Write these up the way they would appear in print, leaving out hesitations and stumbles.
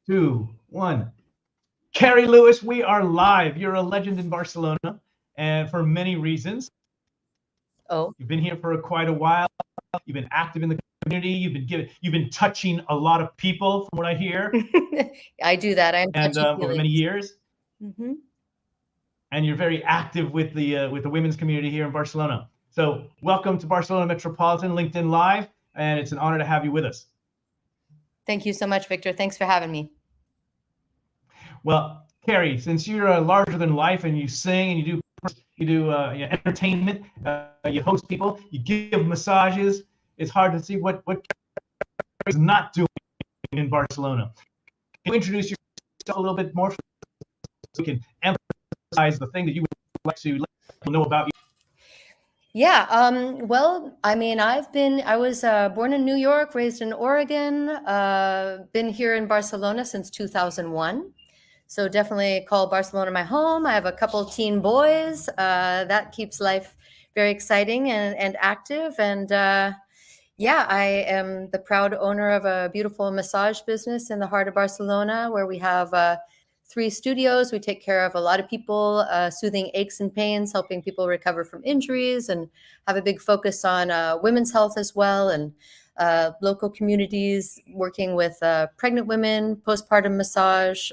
2, 1. Carrie Lewis, we are live. You're a legend in Barcelona, and for many reasons. Oh, You've been here for quite a while. You've been active in the community. You've been touching a lot of people, from what I hear, I do that. I'm and touchy-feely. over many years. Mm-hmm. And you're very active with the women's community here in Barcelona. So welcome to Barcelona Metropolitan LinkedIn Live, and it's an honor to have you with us. Thank you so much, Victor. Thanks for having me. Well, Carrie, since you're larger than life and you sing and you do entertainment, you host people, you give massages, it's hard to see what Carrie's not doing in Barcelona. Can you introduce yourself a little bit more so we can emphasize the thing that you would like to let people know about you? Yeah, well, I mean, I was born in New York, raised in Oregon, been here in Barcelona since 2001. So definitely call Barcelona my home. I have a couple teen boys. That keeps life very exciting and active. And yeah, I am the proud owner of a beautiful massage business in the heart of Barcelona, where we have 3 studios. We take care of a lot of people, soothing aches and pains, helping people recover from injuries, and have a big focus on women's health as well, and local communities, working with pregnant women, postpartum massage.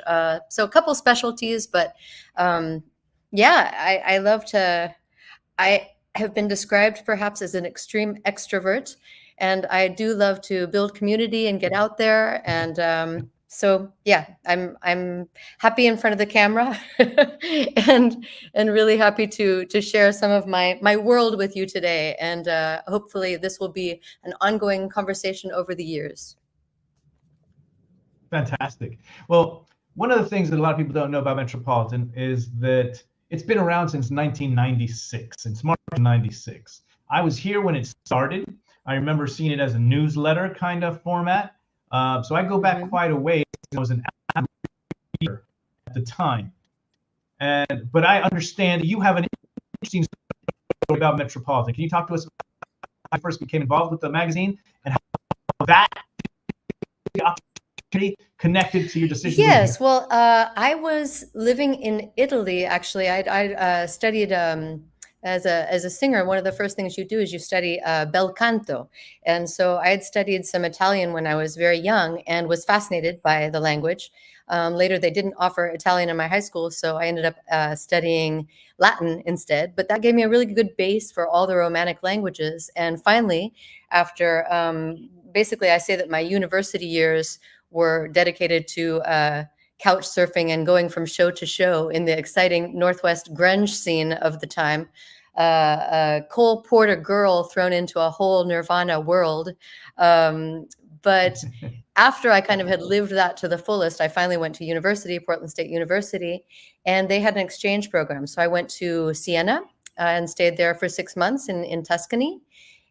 So a couple specialties, but yeah, I love to, I have been described perhaps as an extreme extrovert, and I do love to build community and get out there. And so yeah, I'm happy in front of the camera and really happy to share some of my world with you today. And hopefully this will be an ongoing conversation over the years. Fantastic. Well, one of the things that a lot of people don't know about Metropolitan is that it's been around since 1996, since March of 96. I was here when it started. I remember seeing it as a newsletter kind of format. So I go back quite a ways. I was an reader at the time. But I understand that you have an interesting story about Metropolitan. Can you talk to us about how you first became involved with the magazine and how that opportunity connected to your decision? Yes, well, I was living in Italy, actually. I studied as a singer. One of the first things you do is you study bel canto. And so I had studied some Italian when I was very young and was fascinated by the language. Later, they didn't offer Italian in my high school, so I ended up studying Latin instead. But that gave me a really good base for all the Romanic languages. And finally, after basically, I say that my university years were dedicated to couch surfing and going from show to show in the exciting Northwest grunge scene of the time. A Cole Porter girl thrown into a whole Nirvana world. But after I kind of had lived that to the fullest, I finally went to university, Portland State University, and they had an exchange program. So I went to Siena and stayed there for 6 months in Tuscany.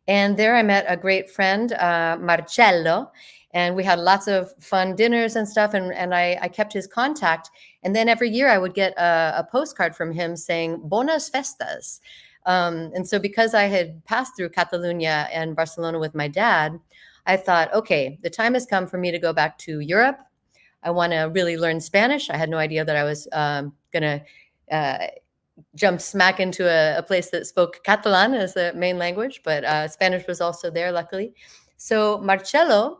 And there I met a great friend, Marcello, and we had lots of fun dinners and stuff. And I kept his contact. And then every year I would get a postcard from him saying, Bonas festas. And so because I had passed through Catalonia and Barcelona with my dad, I thought, okay, the time has come for me to go back to Europe. I want to really learn Spanish. I had no idea that I was going to jump smack into a place that spoke Catalan as the main language, but Spanish was also there, luckily. So Marcello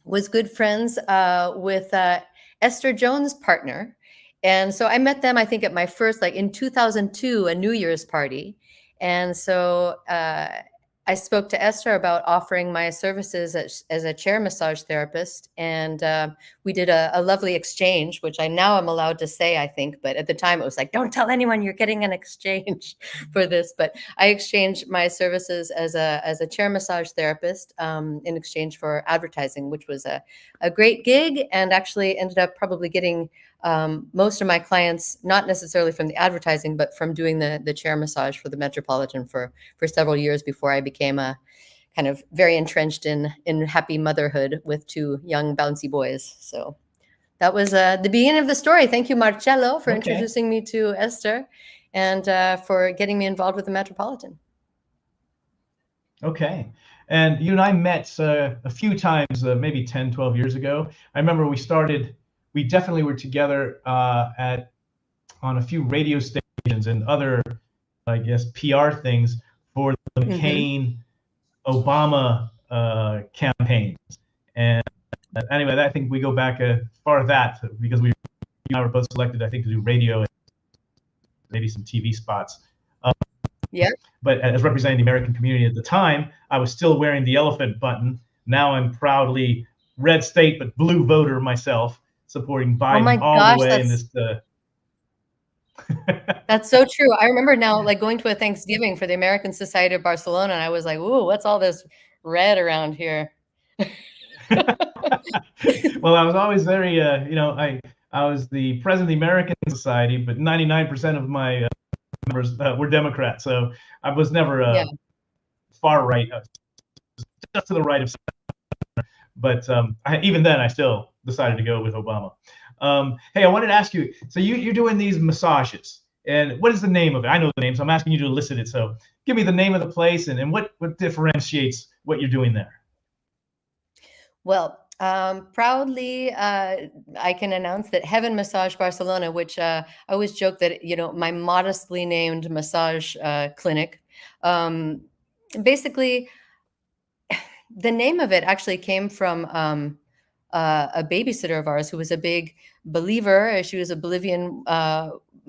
was good friends with Esther Jones' partner. And so I met them, I think, at my first, like in 2002, a New Year's party. And so I spoke to Esther about offering my services as a chair massage therapist. And we did a lovely exchange, which I now am allowed to say, I think. But at the time, it was like, don't tell anyone you're getting an exchange for this. But I exchanged my services as a chair massage therapist in exchange for advertising, which was a great gig, and actually ended up probably getting most of my clients, not necessarily from the advertising, but from doing the chair massage for the Metropolitan for several years before I became a kind of very entrenched in happy motherhood with 2 young bouncy boys. So that was the beginning of the story. Thank you, Marcello, for introducing me to Esther and for getting me involved with the Metropolitan. Okay. And you and I met a few times, maybe 10, 12 years ago. I remember we started we definitely were together on a few radio stations and other, I guess, PR things for the McCain Obama campaigns. And anyway, I think we go back as far as that, because you and I were both selected, I think, to do radio and maybe some TV spots. Yeah. But as representing the American community at the time, I was still wearing the elephant button. Now I'm proudly red state but blue voter myself, supporting Biden all the way in this. That's so true. I remember now, like, going to a Thanksgiving for the American Society of Barcelona, and I was like, "Ooh, what's all this red around here?" Well, I was always very, I was the president of the American Society, but 99% of my members were Democrats, so I was never far right, just to the right of. But even then, I still decided to go with Obama. Hey, I wanted to ask you. So you're doing these massages, and what is the name of it? I know the name, so I'm asking you to elicit it. So give me the name of the place and what differentates what you're doing there. Well, proudly, I can announce that Heaven Massage Barcelona, which I always joke that, my modestly named massage clinic, basically, the name of it actually came from a babysitter of ours who was a big believer. She was a Bolivian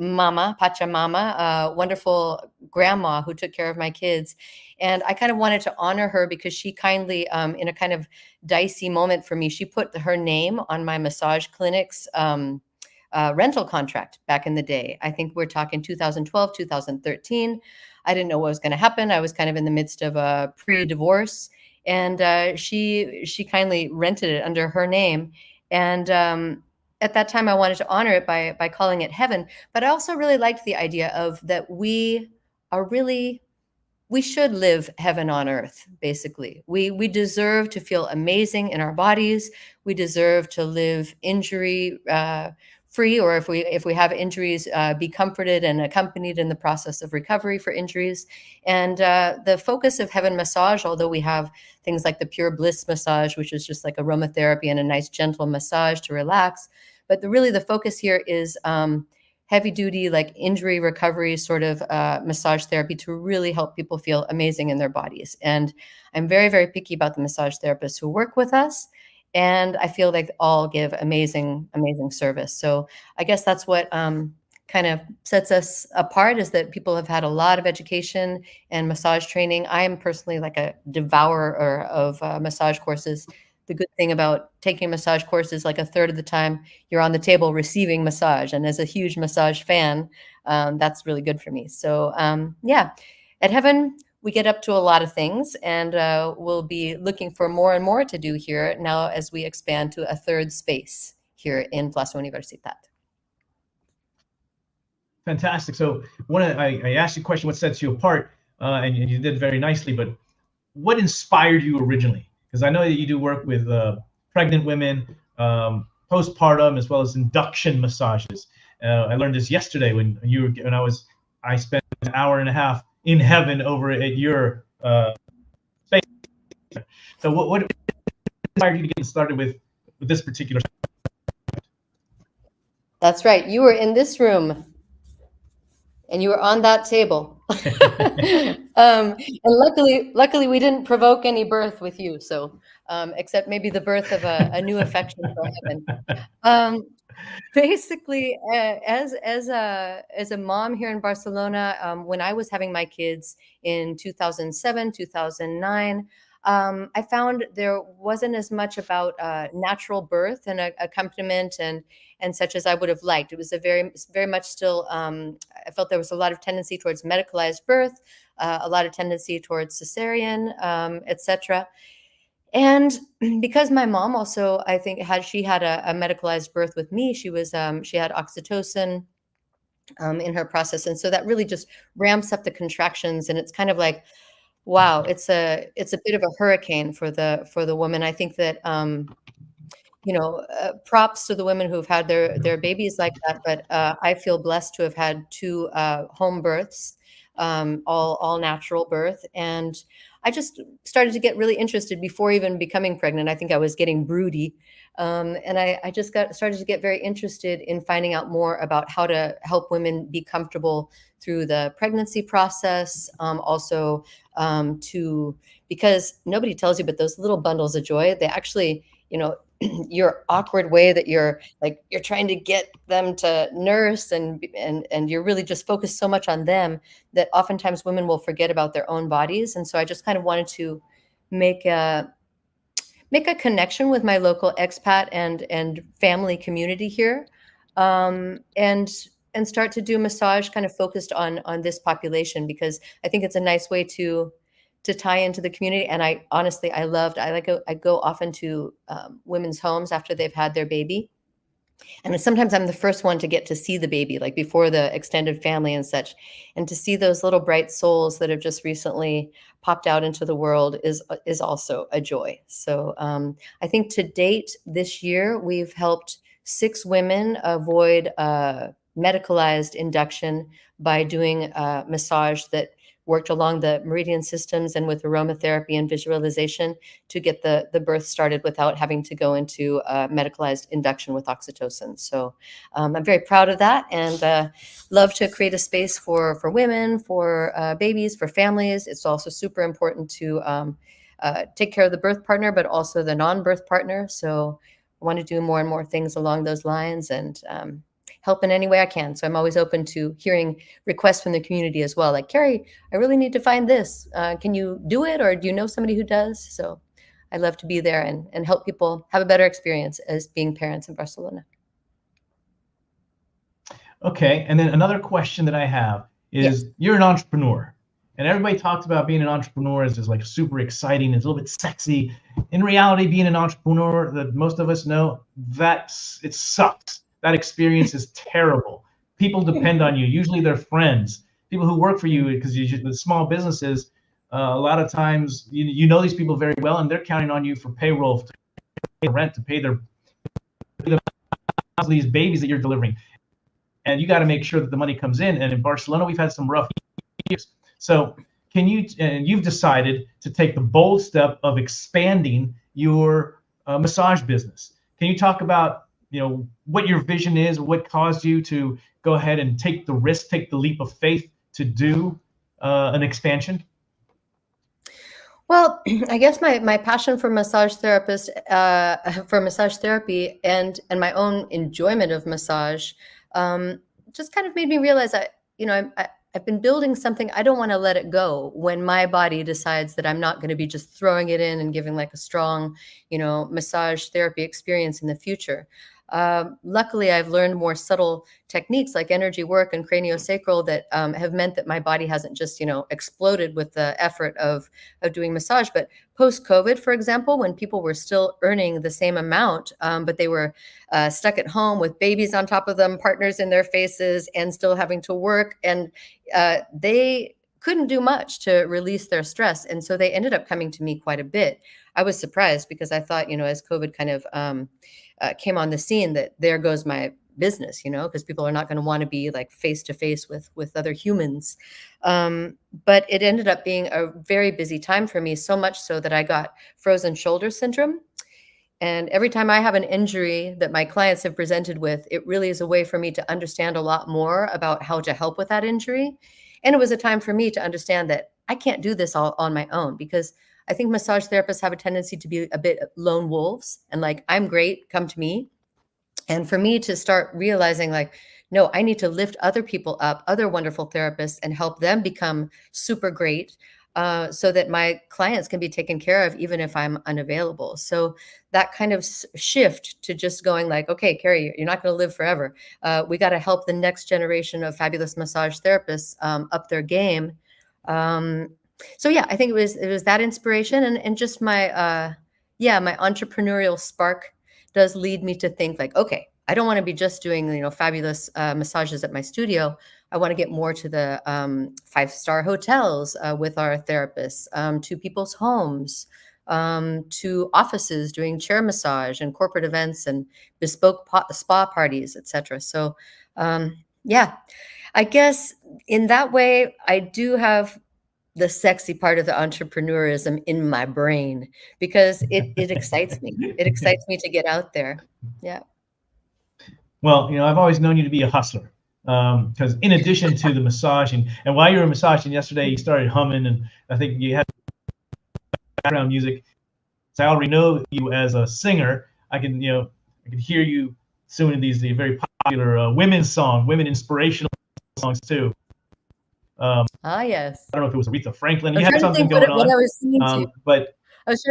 mama, Pachamama, wonderful grandma who took care of my kids. And I kind of wanted to honor her because she kindly, in a kind of dicey moment for me, she put her name on my massage clinic's rental contract back in the day. I think we're talking 2012, 2013. I didn't know what was going to happen. I was kind of in the midst of a pre-divorce. And she kindly rented it under her name. And at that time, I wanted to honor it by calling it Heaven. But I also really liked the idea of that we should live heaven on earth, basically. We deserve to feel amazing in our bodies. We deserve to live injury free, or if we have injuries, be comforted and accompanied in the process of recovery for injuries. And the focus of Heaven Massage, although we have things like the Pure Bliss massage, which is just like aromatherapy and a nice gentle massage to relax, but really the focus here is heavy duty, like injury recovery sort of massage therapy to really help people feel amazing in their bodies. And I'm very, very picky about the massage therapists who work with us. And I feel like all give amazing, amazing service. So I guess that's what kind of sets us apart, is that people have had a lot of education and massage training. I am personally like a devourer of massage courses. The good thing about taking massage courses, like a third of the time you're on the table receiving massage. And as a huge massage fan, that's really good for me. So yeah, at Heaven, we get up to a lot of things, and we'll be looking for more and more to do here now as we expand to a third space here in Plaza Universitat. Fantastic. So I asked you a question, what sets you apart, and you did very nicely, but what inspired you originally? Because I know that you do work with pregnant women, postpartum, as well as induction massages. I learned this yesterday when I spent an hour and a half in heaven over at your space. So what inspired you to get started with this particular? That's right. You were in this room and you were on that table. And luckily we didn't provoke any birth with you. So except maybe the birth of a new affection for Heaven. Basically, as a mom here in Barcelona, when I was having my kids in 2007, 2009, I found there wasn't as much about natural birth and accompaniment and such as I would have liked. It was very much still. I felt there was a lot of tendency towards medicalized birth, a lot of tendency towards cesarean, etc. And because my mom also, I think, had a medicalized birth with me, she had oxytocin in her process, and so that really just ramps up the contractions, and it's kind of like, wow, it's a bit of a hurricane for the woman. I think that props to the women who've had their babies like that, but I feel blessed to have had two home births, all natural birth, and I just started to get really interested before even becoming pregnant. I think I was getting broody And I just started to get very interested in finding out more about how to help women be comfortable through the pregnancy process. Also, because nobody tells you, but those little bundles of joy, they actually, your awkward way that you're trying to get them to nurse, and you're really just focused so much on them that oftentimes women will forget about their own bodies. And so I just kind of wanted to make a connection with my local expat and family community here, and start to do massage kind of focused on this population, because I think it's a nice way to tie into the community. And I honestly, I go often to women's homes after they've had their baby. And sometimes I'm the first one to get to see the baby, like before the extended family and such. And to see those little bright souls that have just recently popped out into the world is also a joy. So I think to date this year, we've helped 6 women avoid medicalized induction by doing a massage that worked along the meridian systems and with aromatherapy and visualization to get the birth started without having to go into medicalized induction with oxytocin. So I'm very proud of that, and love to create a space for women, for babies, for families. It's also super important to take care of the birth partner, but also the non-birth partner. So I want to do more and more things along those lines, and help in any way I can. So I'm always open to hearing requests from the community as well. Like, Carrie, I really need to find this. Can you do it? Or do you know somebody who does? So I love to be there and help people have a better experience as being parents in Barcelona. Okay. And then another question that I have is, you're an entrepreneur, and everybody talks about being an entrepreneur as like super exciting. It's a little bit sexy. In reality, being an entrepreneur, that most of us know, it sucks. That experience is terrible. People depend on you. Usually they're friends, people who work for you, because the small businesses, a lot of times, you know these people very well, and they're counting on you for payroll, to pay rent, to pay these babies that you're delivering. And you got to make sure that the money comes in. And in Barcelona, we've had some rough years. So you've decided to take the bold step of expanding your massage business. Can you talk about what your vision is, what caused you to go ahead and take the risk, take the leap of faith to do an expansion? Well, I guess my passion for massage therapy and my own enjoyment of massage just kind of made me realize I've been building something. I don't want to let it go when my body decides that I'm not going to be just throwing it in and giving like a strong, massage therapy experience in the future. Luckily, I've learned more subtle techniques like energy work and craniosacral that have meant that my body hasn't just, exploded with the effort of doing massage. But post-COVID, for example, when people were still earning the same amount, but they were stuck at home with babies on top of them, partners in their faces, and still having to work, and they couldn't do much to release their stress. And so they ended up coming to me quite a bit. I was surprised because I thought, as COVID kind of came on the scene, that there goes my business, because people are not going to want to be like face to face with other humans. But it ended up being a very busy time for me, so much so that I got frozen shoulder syndrome. And every time I have an injury that my clients have presented with, it really is a way for me to understand a lot more about how to help with that injury. And it was a time for me to understand that I can't do this all on my own, because I think massage therapists have a tendency to be a bit lone wolves and like, I'm great, come to me. And for me to start realizing like, no, I need to lift other people up, other wonderful therapists, and help them become super great, so that my clients can be taken care of even if I'm unavailable. So that kind of shift to just going like, okay, Carrie, you're not going to live forever. We got to help the next generation of fabulous massage therapists up their game. So yeah, I think it was that inspiration, and just my my entrepreneurial spark does lead me to think like, okay, I don't want to be just doing fabulous massages at my studio. I want to get more to the 5-star hotels with our therapists, to people's homes, to offices doing chair massage and corporate events and bespoke spa parties, etc. So I guess in that way, I do have the sexy part of the entrepreneurism in my brain, because it excites me. It excites me to get out there. Yeah. Well, I've always known you to be a hustler. Because in addition to the massaging, and while you were massaging yesterday, you started humming, and I think you had background music. So I already know you as a singer. I can hear you singing these very popular women inspirational songs too. Yes. I don't know if it was Aretha Franklin. I You was had trying to something think going what on, I was singing to. but I was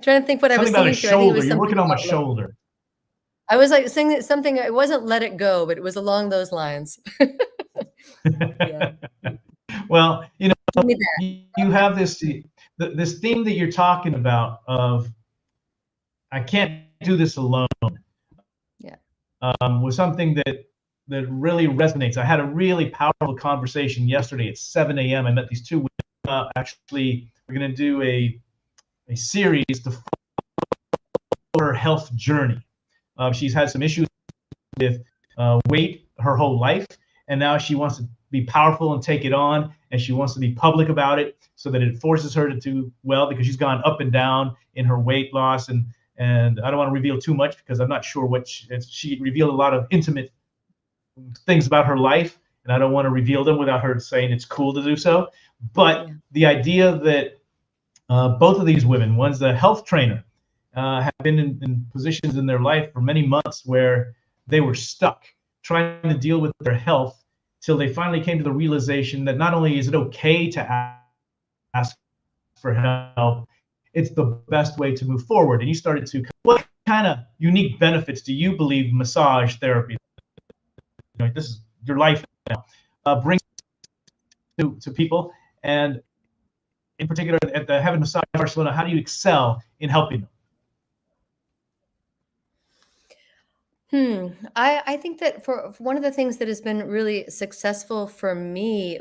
trying to think what I was something about singing a to. I think it shoulder. was You're something working on my about, like, shoulder. I was like singing something. It wasn't "Let It Go," but it was along those lines. Yeah. Well, Give me that. you have this theme that you're talking about of I can't do this alone. Yeah. Was something that really resonates. I had a really powerful conversation yesterday at 7 a.m. I met these two women. Actually, we're going to do a series to follow her health journey. She's had some issues with weight her whole life, and now she wants to be powerful and take it on, and she wants to be public about it so that it forces her to do well, because she's gone up and down in her weight loss. And I don't want to reveal too much because I'm not sure what she revealed a lot of intimate things about her life, and I don't want to reveal them without her saying it's cool to do so. But the idea that both of these women, one's a health trainer, have been in positions in their life for many months where they were stuck trying to deal with their health till they finally came to the realization that not only is it okay to ask for help, it's the best way to move forward. And you started to, what kind of unique benefits do you believe massage therapy, this is your life now, brings to people? And in particular, at the Heaven Massage Barcelona, how do you excel in helping them? I think that for one of the things that has been really successful for me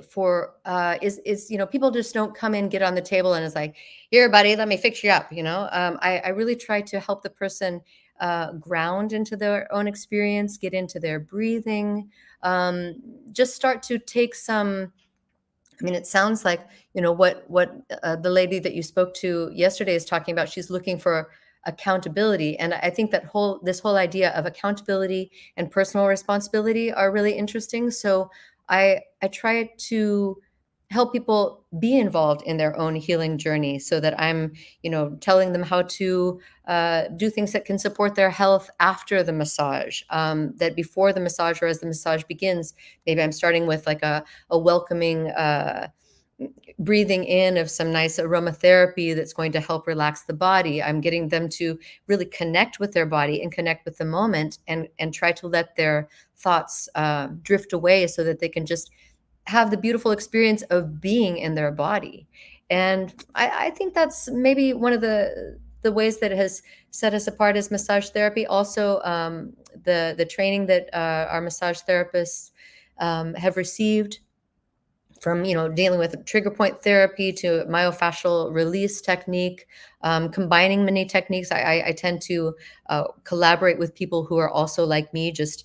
is people just don't come in, get on the table, and it's like, here, buddy, let me fix you up. I really try to help the person ground into their own experience, get into their breathing, just start to take some. I mean, it sounds like, what the lady that you spoke to yesterday is talking about. She's looking for accountability. And I think that this whole idea of accountability and personal responsibility are really interesting. So I try to help people be involved in their own healing journey, so that I'm, telling them how to do things that can support their health after the massage, that before the massage or as the massage begins, maybe I'm starting with like a welcoming breathing in of some nice aromatherapy that's going to help relax the body. I'm getting them to really connect with their body and connect with the moment, and try to let their thoughts drift away, so that they can just have the beautiful experience of being in their body. And I think that's maybe one of the ways that has set us apart as massage therapy. Also, the training that our massage therapists have received, from dealing with trigger point therapy to myofascial release technique, combining many techniques. I tend to collaborate with people who are also like me, just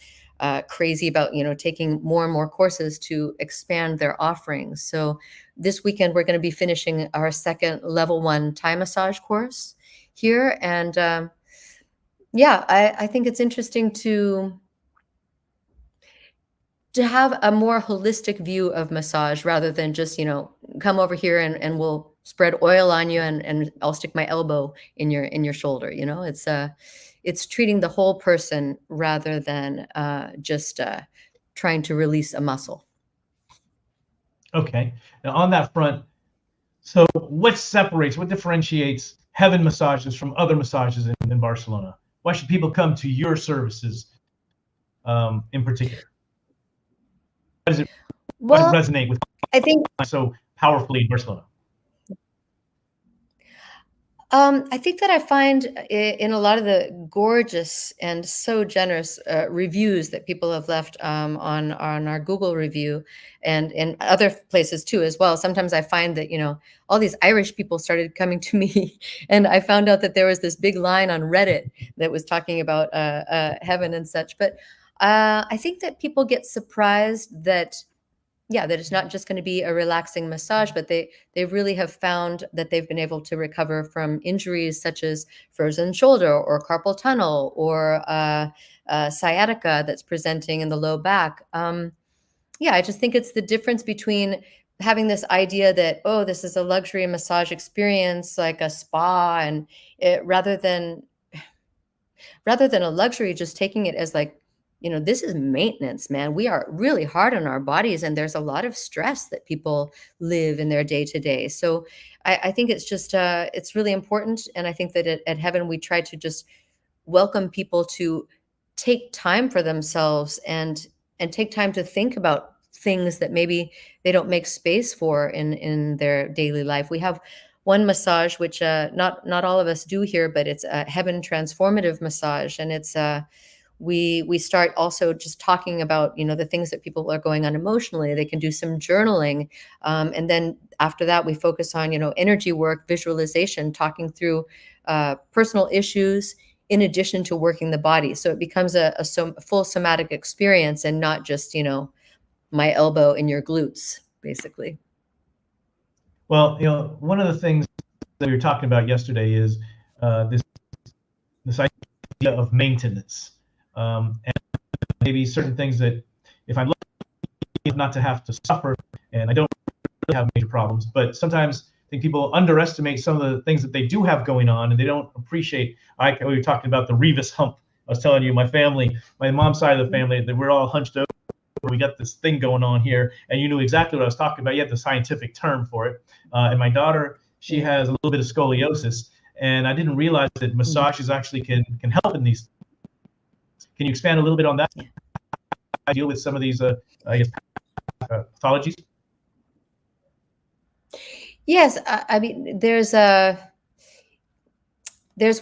crazy about taking more and more courses to expand their offerings. So this weekend we're going to be finishing our second level 1 Thai massage course here, and I think it's interesting to have a more holistic view of massage, rather than just, come over here and we'll spread oil on you, and I'll stick my elbow in your shoulder. It's treating the whole person, rather than just trying to release a muscle. Okay. Now on that front, so what differentiates Heaven massages from other massages in Barcelona? Why should people come to your services in particular? Why does it resonate with I think so powerfully in Barcelona? I think that I find in a lot of the gorgeous and so generous reviews that people have left on our Google review, and in other places too as well. Sometimes I find that all these Irish people started coming to me, and I found out that there was this big line on Reddit that was talking about heaven and such. But I think that people get surprised that yeah, that it's not just going to be a relaxing massage, but they really have found that they've been able to recover from injuries such as frozen shoulder or carpal tunnel or sciatica that's presenting in the low back. Yeah, I just think it's the difference between having this idea that, oh, this is a luxury massage experience like a spa, and rather than a luxury, just taking it as like, this is maintenance, man. We are really hard on our bodies, and there's a lot of stress that people live in their day to day. So I think it's just, it's really important. And I think that at Heaven, we try to just welcome people to take time for themselves and take time to think about things that maybe they don't make space for in their daily life. We have one massage which not all of us do here, but it's a Heaven transformative massage, and it's we start also just talking about the things that people are going on emotionally. They can do some journaling, and then after that we focus on energy work, visualization, talking through personal issues in addition to working the body. So it becomes a full somatic experience, and not just my elbow in your glutes, basically. Well, one of the things that we were talking about yesterday is this idea of maintenance, and maybe certain things that if I'm lucky not to have to suffer, and I don't really have major problems, but sometimes I think people underestimate some of the things that they do have going on, and they don't appreciate. We were talking about the Revis hump. I was telling you, my mom's side of the family, that we're all hunched over. We got this thing going on here, and you knew exactly what I was talking about. You had the scientific term for it. And my daughter, she has a little bit of scoliosis, and I didn't realize that massages actually can help in these. Can you expand a little bit on that? Yeah. I deal with some of these, pathologies. Yes, I mean, there's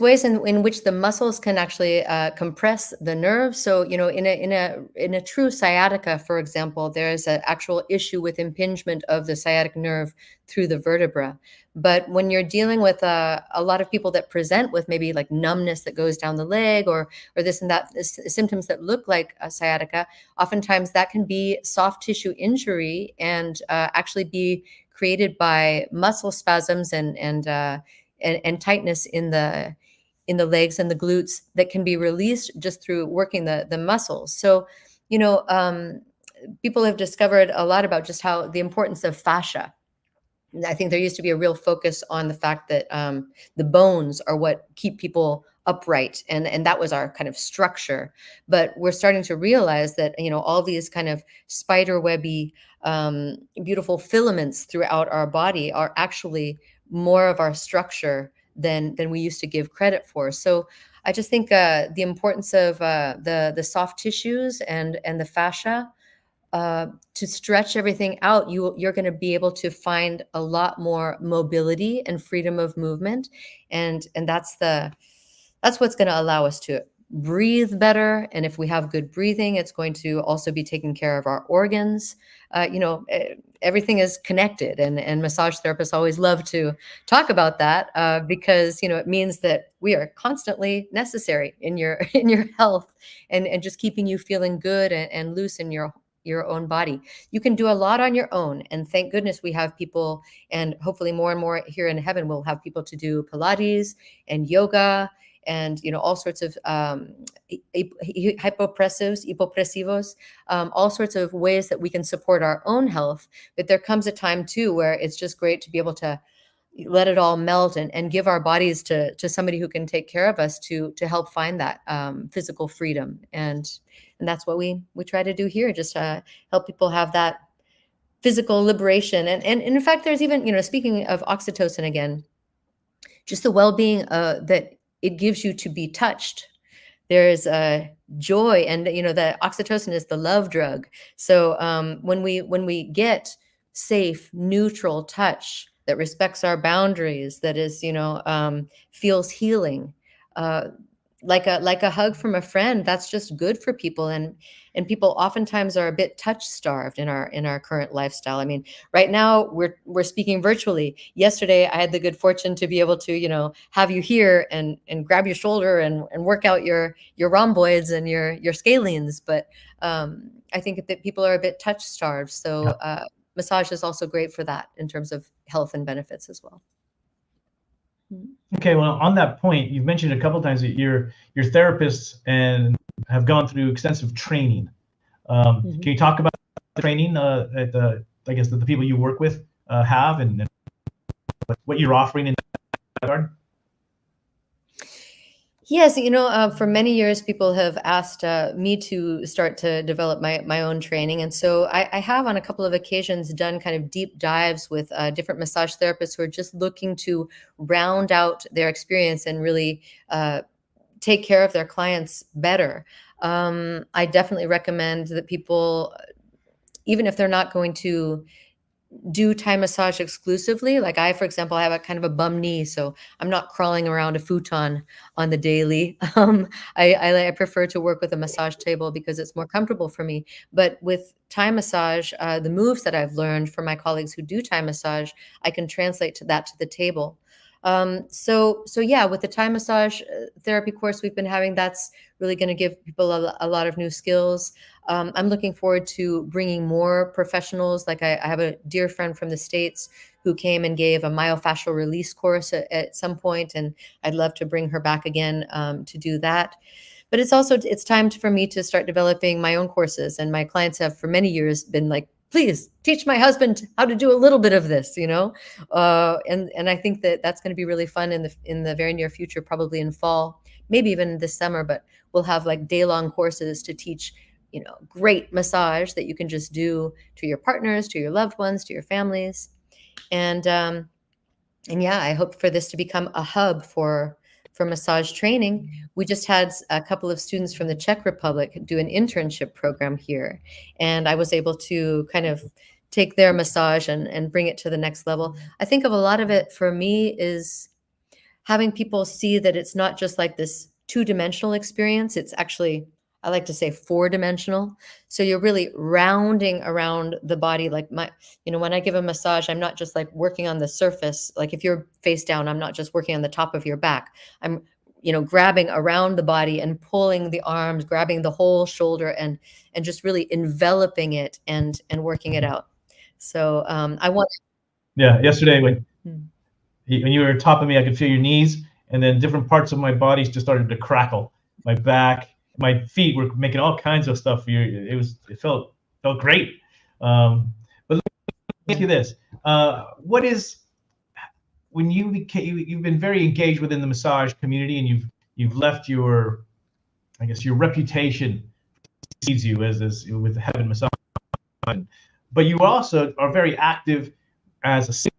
ways in which the muscles can actually compress the nerves. So, in a true sciatica, for example, there's an actual issue with impingement of the sciatic nerve through the vertebra. But when you're dealing with a lot of people that present with maybe like numbness that goes down the leg, or this and that, symptoms that look like a sciatica, oftentimes that can be soft tissue injury and actually be created by muscle spasms and tightness in the legs and the glutes that can be released just through working the muscles. So, people have discovered a lot about just how the importance of fascia. I think there used to be a real focus on the fact that the bones are what keep people upright, and that was our kind of structure. But we're starting to realize that all these kind of spider webby, beautiful filaments throughout our body are actually more of our structure than we used to give credit for. So I just think the importance of the soft tissues and the fascia, to stretch everything out, you're going to be able to find a lot more mobility and freedom of movement, and that's what's going to allow us to breathe better. And if we have good breathing, it's going to also be taking care of our organs. Everything is connected, and massage therapists always love to talk about that because it means that we are constantly necessary in your health, and just keeping you feeling good and loose in your own body. You can do a lot on your own, and thank goodness we have people, and hopefully more and more here in Heaven we'll have people to do Pilates and yoga and all sorts of hypopressivos, all sorts of ways that we can support our own health. But there comes a time too where it's just great to be able to let it all melt and give our bodies to somebody who can take care of us to help find that physical freedom. And that's what we try to do here, just help people have that physical liberation. And in fact, there's even, speaking of oxytocin again, just the well-being that it gives you to be touched. There's joy, and the oxytocin is the love drug. So when we get safe, neutral touch that respects our boundaries, that is, feels healing, like a hug from a friend. That's just good for people, and people oftentimes are a bit touch starved in our current lifestyle. I mean, right now we're speaking virtually. Yesterday I had the good fortune to be able to, have you here and grab your shoulder and work out your rhomboids and your scalenes. But I think that people are a bit touch starved, so massage is also great for that in terms of health and benefits as well. Okay, well, on that point, you've mentioned a couple of times that you're therapists and have gone through extensive training. Can you talk about the training that I guess that the people you work with have, and what you're offering in that regard? Yes, for many years, people have asked me to start to develop my own training. And so I have on a couple of occasions done kind of deep dives with different massage therapists who are just looking to round out their experience and really take care of their clients better. I definitely recommend that people, even if they're not going to do Thai massage exclusively. Like I, for example, I have a kind of a bum knee, so I'm not crawling around a futon on the daily. I prefer to work with a massage table because it's more comfortable for me. But with Thai massage, the moves that I've learned from my colleagues who do Thai massage, I can translate that to the table. So yeah, with the Thai massage therapy course we've been having, that's really going to give people a lot of new skills. I'm looking forward to bringing more professionals. Like I have a dear friend from the States who came and gave a myofascial release course at some point, and I'd love to bring her back again to do that. But it's time for me to start developing my own courses, and my clients have for many years been like, please teach my husband how to do a little bit of this, and I think that that's going to be really fun in the very near future, probably in fall, maybe even this summer. But we'll have like day-long courses to teach, great massage that you can just do to your partners, to your loved ones, to your families, and yeah, I hope for this to become a hub for massage training. We just had a couple of students from the Czech Republic do an internship program here, and I was able to kind of take their massage and bring it to the next level. I think of a lot of it for me is having people see that it's not just like this two-dimensional experience. It's actually, I like to say, four-dimensional. So you're really rounding around the body. Like when I give a massage, I'm not just like working on the surface. Like if you're face down, I'm not just working on the top of your back. I'm, grabbing around the body and pulling the arms, grabbing the whole shoulder and just really enveloping it and working it out. So I want. Yeah, yesterday when you were topping me, I could feel your knees, and then different parts of my body just started to crackle. My back, my feet were making all kinds of stuff for you. It felt great. But let me ask you this: what is, when you've been very engaged within the massage community, and you've left your, I guess, your reputation precedes you as with Heaven Massage, but you also are very active as a singer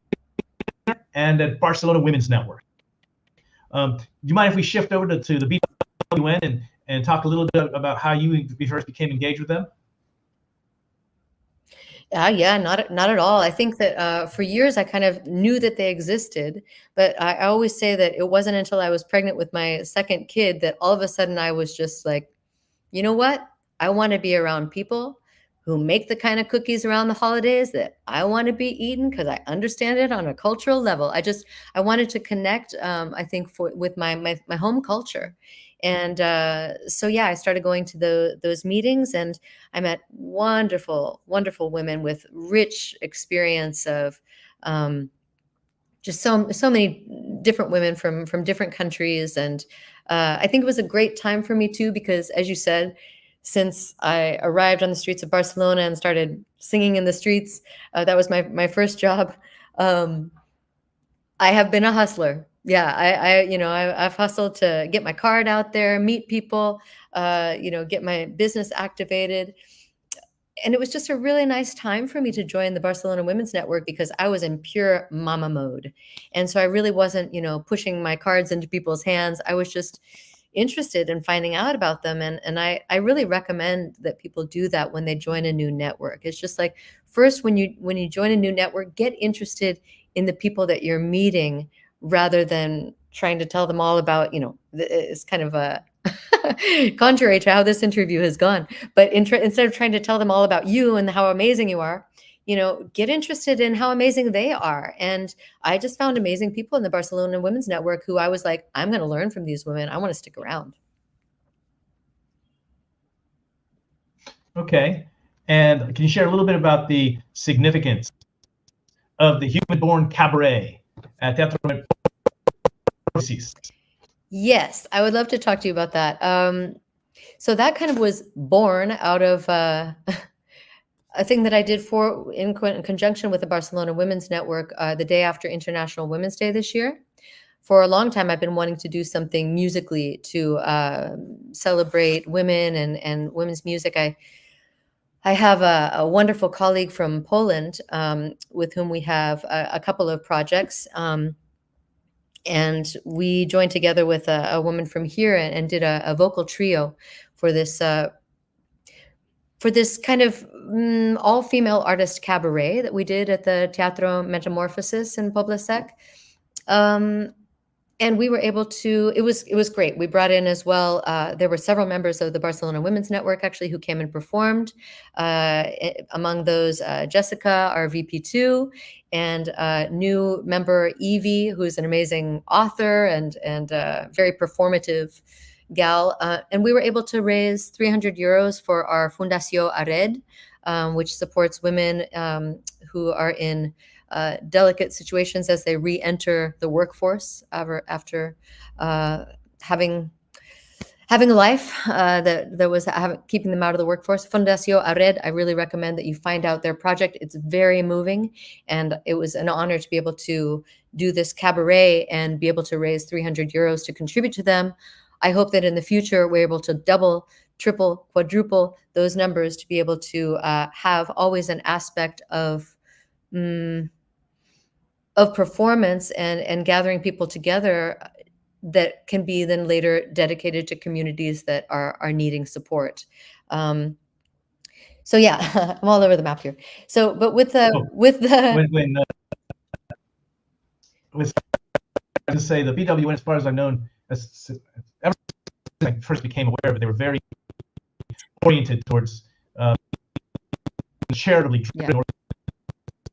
and at Barcelona Women's Network. Do you mind if we shift over to the BWN and talk a little bit about how you first became engaged with them? Yeah, not at all. I think that for years I kind of knew that they existed, but I always say that it wasn't until I was pregnant with my second kid that all of a sudden I was just like, you know what? I want to be around people who make the kind of cookies around the holidays that I want to be eating because I understand it on a cultural level. I wanted to connect, I think, with my home culture. And so, yeah, I started going to those meetings, and I met wonderful, wonderful women with rich experience of just so many different women from different countries. And I think it was a great time for me too, because as you said, since I arrived on the streets of Barcelona and started singing in the streets, that was my first job. I have been a hustler. Yeah, I've hustled to get my card out there, meet people, get my business activated. And it was just a really nice time for me to join the Barcelona Women's Network because I was in pure mama mode. And so I really wasn't, pushing my cards into people's hands. I was just interested in finding out about them. And I really recommend that people do that when they join a new network. It's just like, first, when you join a new network, get interested in the people that you're meeting rather than trying to tell them all about, it's kind of contrary to how this interview has gone. But instead of trying to tell them all about you and how amazing you are, get interested in how amazing they are. And I just found amazing people in the Barcelona Women's Network who I was like, I'm going to learn from these women. I want to stick around. Okay. And can you share a little bit about the significance of the human-born cabaret at Teatro Metro? Yes, I would love to talk to you about that. So that kind of was born out of a thing that I did in conjunction with the Barcelona Women's Network the day after International Women's Day this year. For a long time, I've been wanting to do something musically to celebrate women and women's music. I have a wonderful colleague from Poland with whom we have a couple of projects. And we joined together with a woman from here and did a vocal trio for this kind of all-female artist cabaret that we did at the Teatro Metamorphosis in Pobla Sec. And we were able to, it was great. We brought in as well, there were several members of the Barcelona Women's Network actually who came and performed. Among those, Jessica, our VP2, and new member Evie, who's an amazing author and very performative gal. And we were able to raise 300 euros for our Fundació Ared, which supports women who are in delicate situations as they re-enter the workforce after having a life that was keeping them out of the workforce. Fundació Ared, I really recommend that you find out their project. It's very moving, and it was an honor to be able to do this cabaret and be able to raise 300 euros to contribute to them. I hope that in the future we're able to double, triple, quadruple those numbers to be able to have always an aspect of performance and gathering people together that can be then later dedicated to communities that are needing support. So yeah, I'm all over the map here. So, but with the to say the BWN, as far as I've known, ever since I first became aware of it, they were very oriented towards charitably driven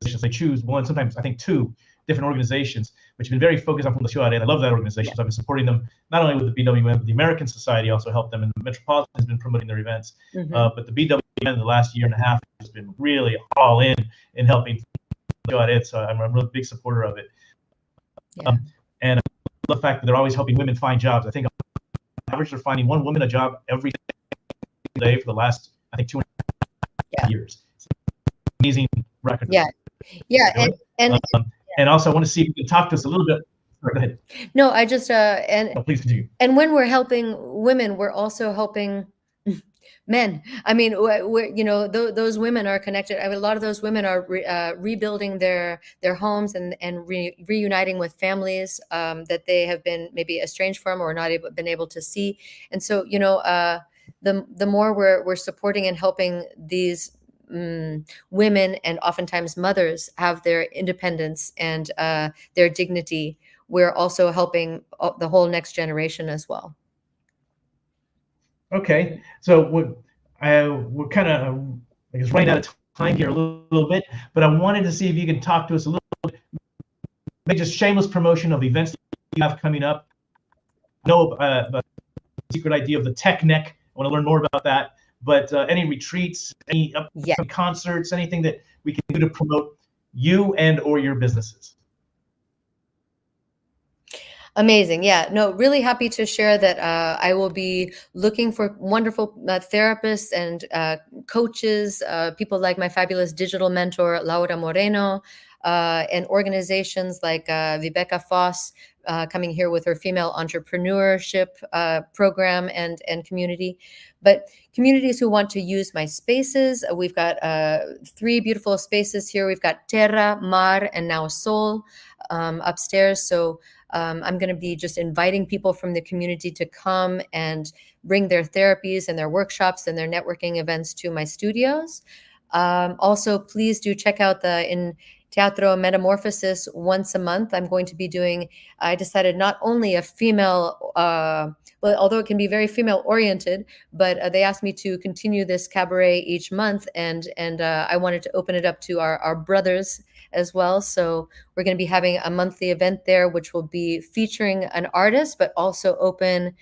organizations. They choose one, sometimes I think two different organizations, which have been very focused on Fundación Ared. I love that organization. So I've been supporting them not only with the BWN, but the American Society also helped them, and the Metropolitan has been promoting their events. But the BWN in the last year and a half has been really all in helping Fundación Ared. So I'm a really big supporter of it. And I love the fact that they're always helping women find jobs. I think on average they're finding one woman a job every day for the last, I think, 2.5 years. It's an amazing record. And also I want to see if you can talk to us a little bit. Go ahead. No, I just please continue. And when we're helping women, we're also helping men. I mean, those women are connected. I mean, a lot of those women are rebuilding their homes and reuniting with families that they have been maybe estranged from or not been able to see. And so, the more we're supporting and helping these women and oftentimes mothers have their independence and their dignity, we're also helping the whole next generation as well. Okay, so we're kind of, I guess, running out of time here a little bit, but I wanted to see if you could talk to us a little bit, maybe just shameless promotion of events you have coming up. I know about the secret idea of the Tech Neck. I want to learn more about that. But any retreats, any concerts, anything that we can do to promote you and or your businesses? Amazing. Yeah, no, really happy to share that I will be looking for wonderful therapists and coaches, people like my fabulous digital mentor, Laura Moreno, and organizations like Vibeka Foss coming here with her female entrepreneurship program and community. But communities who want to use my spaces, we've got 3 beautiful spaces here. We've got Terra, Mar, and now Sol upstairs. So I'm going to be just inviting people from the community to come and bring their therapies and their workshops and their networking events to my studios. Also, please do check out Teatro Metamorphosis once a month. I'm going to be doing, I decided, not only a female, well, although it can be very female oriented, but they asked me to continue this cabaret each month, and I wanted to open it up to our brothers as well. So we're going to be having a monthly event there, which will be featuring an artist, but also open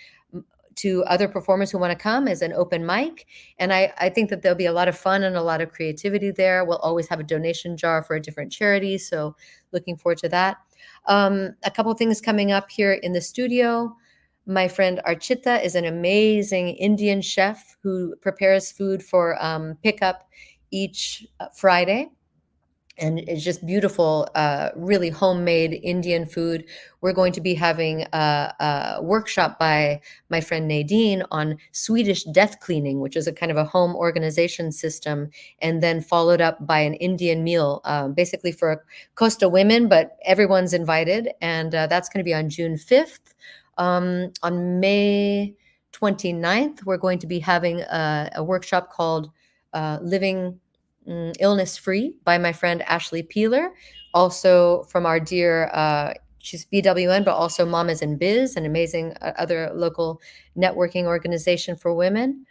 to other performers who want to come as an open mic. And I think that there'll be a lot of fun and a lot of creativity there. We'll always have a donation jar for a different charity. So looking forward to that. A couple of things coming up here in the studio. My friend Archita is an amazing Indian chef who prepares food for pickup each Friday. And it's just beautiful, really homemade Indian food. We're going to be having a workshop by my friend Nadine on Swedish death cleaning, which is a kind of a home organization system, and then followed up by an Indian meal, basically for Costa women, but everyone's invited. And that's going to be on June 5th. On May 29th, we're going to be having a workshop called Living Illness Free by my friend Ashley Peeler, also from our dear, she's BWN, but also Mamas in Biz, an amazing other local networking organization for women.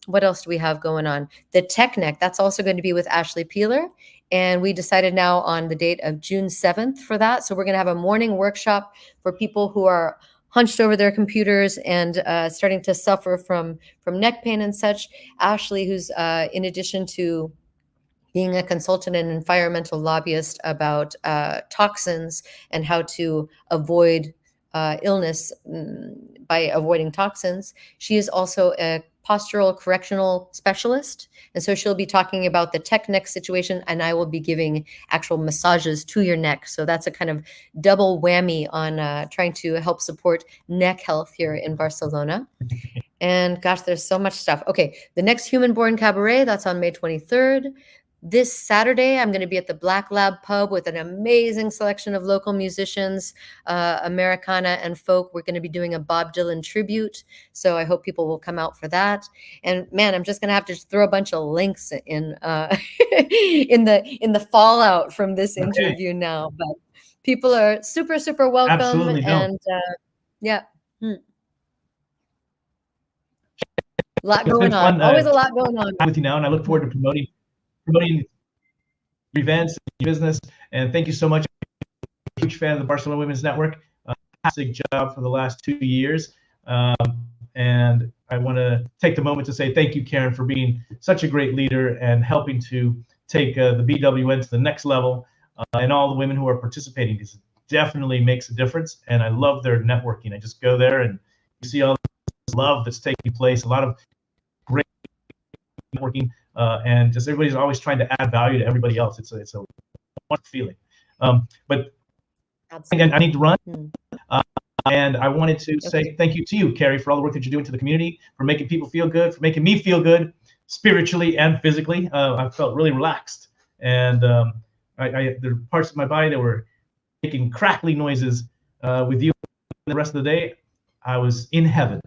What else do we have going on? The Tech Neck, that's also going to be with Ashley Peeler. And we decided now on the date of June 7th for that. So we're going to have a morning workshop for people who are hunched over their computers and starting to suffer from neck pain and such. Ashley, who's in addition to being a consultant and environmental lobbyist about toxins and how to avoid illness by avoiding toxins, she is also a postural correctional specialist. And so she'll be talking about the tech neck situation, and I will be giving actual massages to your neck. So that's a kind of double whammy on trying to help support neck health here in Barcelona. And gosh, there's so much stuff. Okay, the next Human Born Cabaret, that's on May 23rd. This Saturday, I'm going to be at the Black Lab Pub with an amazing selection of local musicians, Americana and folk. We're going to be doing a Bob Dylan tribute, so I hope people will come out for that. And man, I'm just going to have to throw a bunch of links in in the fallout from this interview now. But people are super, super welcome. Absolutely, and yeah. A lot going on. Fun, always a lot going on with you now, and I look forward to promoting events, business. And thank you so much. I'm a huge fan of the Barcelona Women's Network. Fantastic job for the last 2 years. And I want to take the moment to say thank you, Karen, for being such a great leader and helping to take the BWN to the next level, and all the women who are participating, because it definitely makes a difference. And I love their networking. I just go there and you see all this love that's taking place, a lot of great networking. And just everybody's always trying to add value to everybody else. It's a wonderful feeling. But again, I need to run. And I wanted to say thank you to you, Carrie, for all the work that you're doing to the community, for making people feel good, for making me feel good spiritually and physically. I felt really relaxed. And there were parts of my body that were making crackly noises with you the rest of the day. I was in heaven.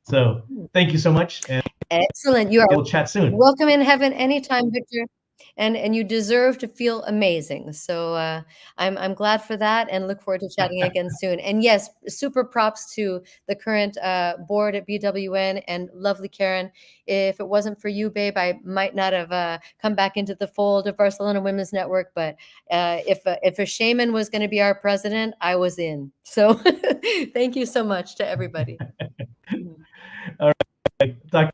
So thank you so much. And excellent. You are we'll chat soon. Welcome in heaven anytime, Victor. And you deserve to feel amazing. So I'm glad for that and look forward to chatting again soon. And yes, super props to the current board at BWN and lovely Karen. If it wasn't for you, babe, I might not have come back into the fold of Barcelona Women's Network. But if a shaman was going to be our president, I was in. So thank you so much to everybody. All right. Talk